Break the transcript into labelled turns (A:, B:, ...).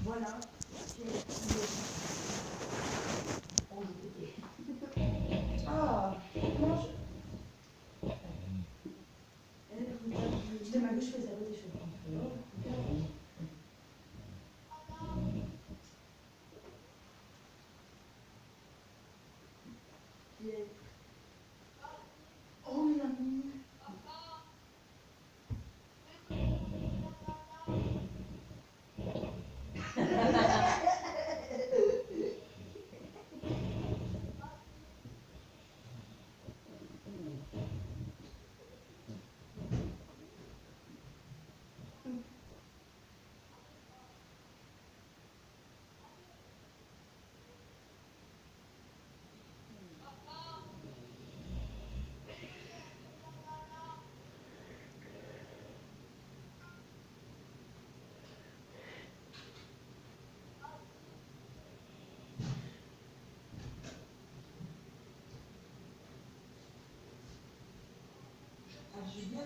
A: Voilà. Ah, comment je... De ma gauche, je fais ça côté cheveux. Oh, il a mis. Ah, je vais bien